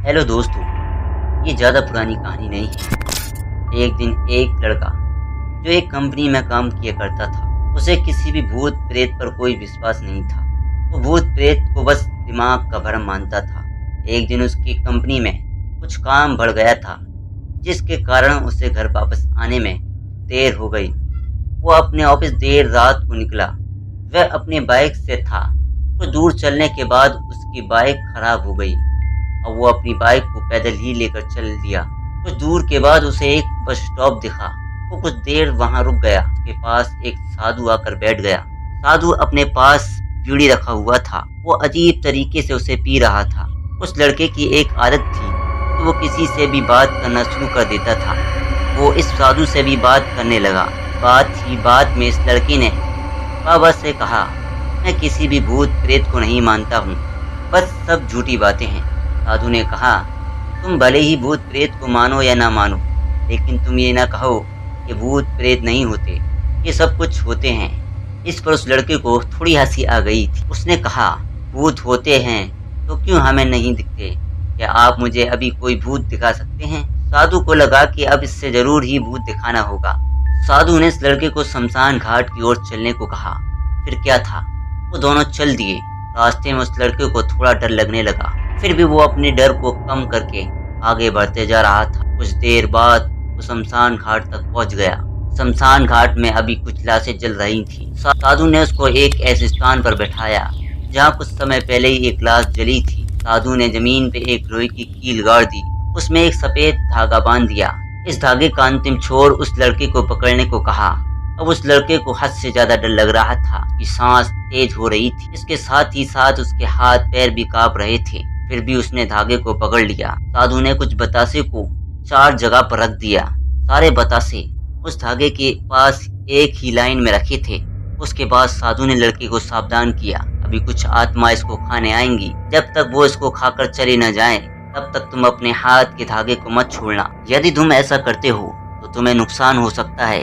Hello दोस्तों, ये ज़्यादा पुरानी कहानी नहीं है। एक दिन एक लड़का जो एक कंपनी में काम किया करता था, उसे किसी भी भूत प्रेत पर कोई विश्वास नहीं था। वो भूत प्रेत को बस दिमाग का भ्रम मानता था। एक दिन उसकी कंपनी में कुछ काम बढ़ गया था, जिसके कारण उसे घर वापस आने में देर हो गई। वो अपने ऑफिस देर रात को निकला। वह अपनी बाइक से था। कुछ दूर चलने के बाद उसकी बाइक खराब हो गई और वो अपनी बाइक को पैदल ही लेकर चल दिया। कुछ दूर के बाद उसे एक बस स्टॉप दिखा। वो कुछ देर वहां रुक गया। उसके पास एक साधु आकर बैठ गया। साधु अपने पास बीड़ी रखा हुआ था। वो अजीब तरीके से उसे पी रहा था। उस लड़के की एक आदत थी कि वो किसी से भी बात करना शुरू कर देता था। वो इस साधु से भी बात करने लगा। बात ही बात में इस लड़के ने बाबा से कहा, मैं किसी भी भूत प्रेत को नहीं मानता हूँ, बस सब झूठी बातें हैं। साधु ने कहा, तुम भले ही भूत प्रेत को मानो या ना मानो, लेकिन तुम ये ना कहो कि भूत प्रेत नहीं होते, ये सब कुछ होते हैं। इस पर उस लड़के को थोड़ी हंसी आ गई थी। उसने कहा, भूत होते हैं तो क्यों हमें नहीं दिखते? क्या आप मुझे अभी कोई भूत दिखा सकते हैं? साधु को लगा कि अब इससे जरूर ही भूत दिखाना होगा। साधु ने इस लड़के को शमशान घाट की ओर चलने को कहा। फिर क्या था, वो दोनों चल दिए। रास्ते में उस लड़के को थोड़ा डर लगने लगा, फिर भी वो अपने डर को कम करके आगे बढ़ते जा रहा था। कुछ देर बाद वो शमशान घाट तक पहुंच गया। शमशान घाट में अभी कुछ लाशें जल रही थी। साधु ने उसको एक ऐसे स्थान पर बैठाया जहां कुछ समय पहले ही एक लाश जली थी। साधु ने जमीन पे एक लोहे की कील गाड़ दी। उसमें एक सफेद धागा बांध दिया। इस धागे का अंतिम छोर उस लड़के को पकड़ने को कहा। अब उस लड़के को हद से ज्यादा डर लग रहा था कि सांस तेज हो रही थी। इसके साथ ही साथ उसके हाथ पैर भी कांप रहे थे। फिर भी उसने धागे को पकड़ लिया। साधु ने कुछ बतासे को 4 जगह पर रख दिया। सारे बतासे उस धागे के पास एक ही लाइन में रखे थे। उसके बाद साधु ने लड़के को सावधान किया, अभी कुछ आत्मा इसको खाने आएंगी। जब तक वो इसको खाकर चले न जाएं, तब तक तुम अपने हाथ के धागे को मत छोड़ना। यदि तुम ऐसा करते हो तो तुम्हें नुकसान हो सकता है।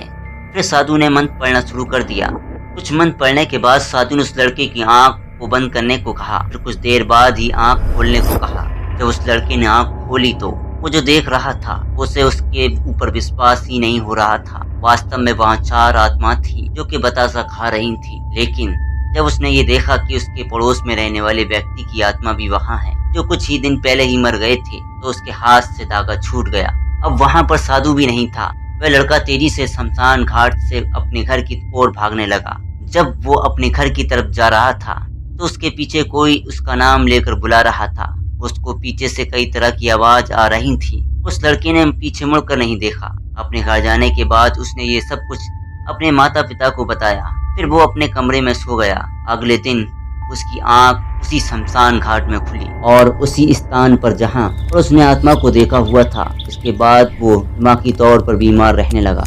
फिर साधु ने मंत्र पढ़ना शुरू कर दिया। कुछ मंत्र पढ़ने के बाद साधु ने उस लड़के की आंख को बंद करने को कहा। फिर कुछ देर बाद ही आंख खोलने को कहा। जब उस लड़के ने आंख खोली तो वो जो देख रहा था उसे उसके ऊपर विश्वास ही नहीं हो रहा था। वास्तव में वहाँ 4 आत्मा थी जो कि बतासा खा रही थी। लेकिन जब उसने ये देखा कि उसके पड़ोस में रहने वाले व्यक्ति की आत्मा भी वहाँ है, जो कुछ ही दिन पहले ही मर गए थे, तो उसके हाथ से धागा छूट गया। अब वहाँ पर साधु भी नहीं था। वह लड़का तेजी से शमशान घाट से अपने घर की ओर भागने लगा। जब वो अपने घर की तरफ जा रहा था तो उसके पीछे कोई उसका नाम लेकर बुला रहा था। उसको पीछे से कई तरह की आवाज आ रही थी। उस लड़के ने पीछे मुड़कर नहीं देखा। अपने घर जाने के बाद उसने ये सब कुछ अपने माता पिता को बताया। फिर वो अपने कमरे में सो गया। अगले दिन उसकी आंख उसी शमशान घाट में खुली और उसी स्थान पर जहां उसने आत्मा को देखा हुआ था। उसके बाद वो दिमागी तौर पर बीमार रहने लगा।